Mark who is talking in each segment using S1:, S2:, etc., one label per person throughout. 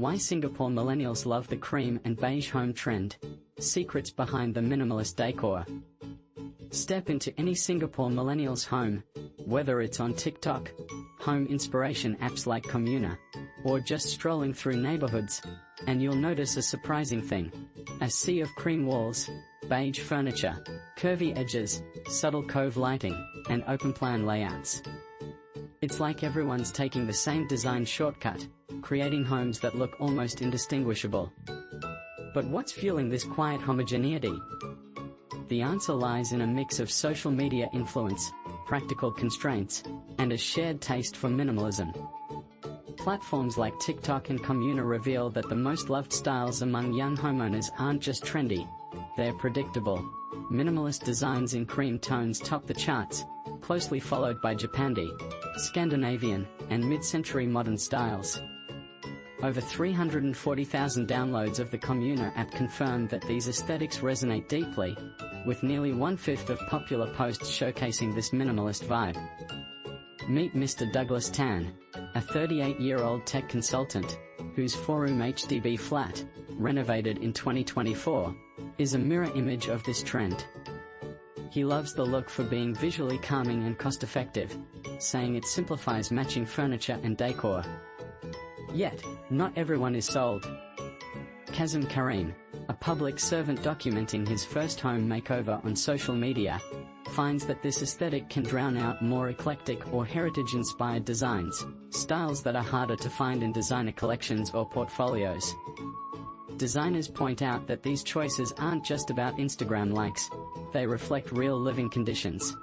S1: Why Singapore millennials love the cream and beige home trend. Secrets behind the minimalist decor. Step into any Singapore millennials home, whether it's on TikTok, home inspiration apps like Comuna, or just strolling through neighborhoods, and you'll notice a surprising thing. A sea of cream walls, beige furniture, curvy edges, subtle cove lighting, and open-plan layouts. It's like everyone's taking the same design shortcut, creating homes that look almost indistinguishable. But what's fueling this quiet homogeneity? The answer lies in a mix of social media influence, practical constraints, and a shared taste for minimalism. Platforms like TikTok and Comuna reveal that the most loved styles among young homeowners aren't just trendy, they're predictable. Minimalist designs in cream tones top the charts, closely followed by Japandi, Scandinavian, and mid-century modern styles. Over 340,000 downloads of the Comuna app confirm that these aesthetics resonate deeply, with nearly 1/5 of popular posts showcasing this minimalist vibe. Meet Mr. Douglas Tan, a 38-year-old tech consultant, whose four-room HDB flat, renovated in 2024, is a mirror image of this trend. He loves the look for being visually calming and cost-effective, saying it simplifies matching furniture and decor. Yet, not everyone is sold. Kazim Karim, a public servant documenting his first home makeover on social media, finds that this aesthetic can drown out more eclectic or heritage-inspired designs, styles that are harder to find in designer collections or portfolios. Designers point out that these choices aren't just about Instagram likes, they reflect real living conditions.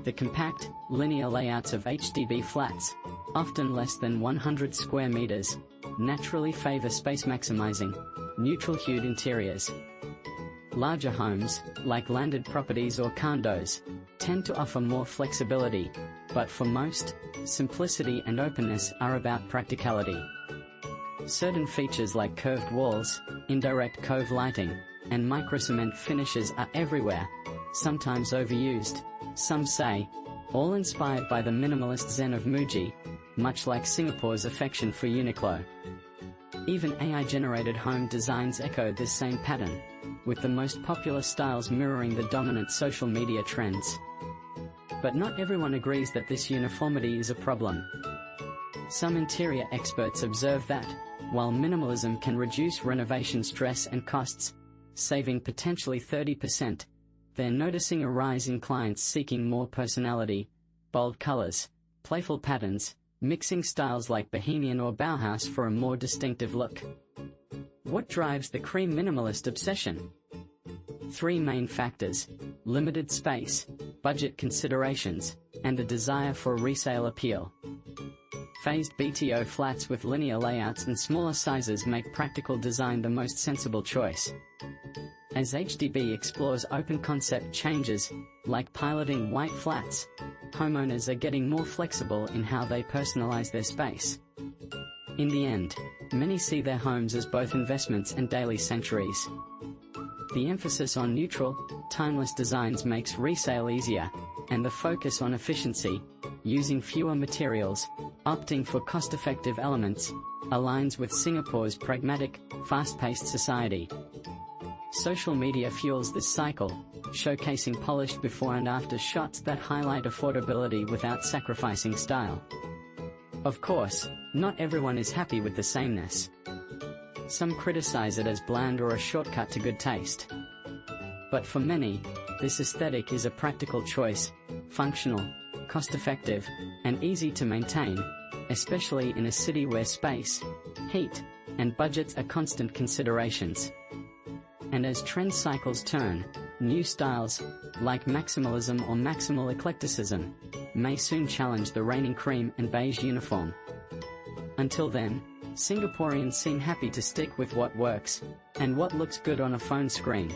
S1: The compact, linear layouts of HDB flats, often less than 100 square meters, naturally favor space-maximizing, neutral-hued interiors. Larger homes, like landed properties or condos, tend to offer more flexibility, but for most, simplicity and openness are about practicality. Certain features like curved walls, indirect cove lighting, and microcement finishes are everywhere, sometimes overused, some say, all inspired by the minimalist zen of Muji, much like Singapore's affection for Uniqlo. Even AI-generated home designs echo this same pattern, with the most popular styles mirroring the dominant social media trends. But not everyone agrees that this uniformity is a problem. Some interior experts observe that, while minimalism can reduce renovation stress and costs, saving potentially 30%, they're noticing a rise in clients seeking more personality, bold colors, playful patterns, mixing styles like Bohemian or Bauhaus for a more distinctive look. What drives the cream minimalist obsession? 3 main factors: limited space, budget considerations, and a desire for resale appeal. Phased BTO flats with linear layouts and smaller sizes make practical design the most sensible choice. As HDB explores open concept changes, like piloting white flats, homeowners are getting more flexible in how they personalize their space. In the end, many see their homes as both investments and daily sanctuaries. The emphasis on neutral, timeless designs makes resale easier, and the focus on efficiency, using fewer materials, opting for cost-effective elements, aligns with Singapore's pragmatic, fast-paced society. Social media fuels this cycle, showcasing polished before and after shots that highlight affordability without sacrificing style. Of course, not everyone is happy with the sameness. Some criticize it as bland or a shortcut to good taste. But for many, this aesthetic is a practical choice, functional, cost-effective, and easy to maintain, especially in a city where space, heat, and budgets are constant considerations. And as trend cycles turn, new styles, like maximalism or maximal eclecticism, may soon challenge the reigning cream and beige uniform. Until then, Singaporeans seem happy to stick with what works, and what looks good on a phone screen.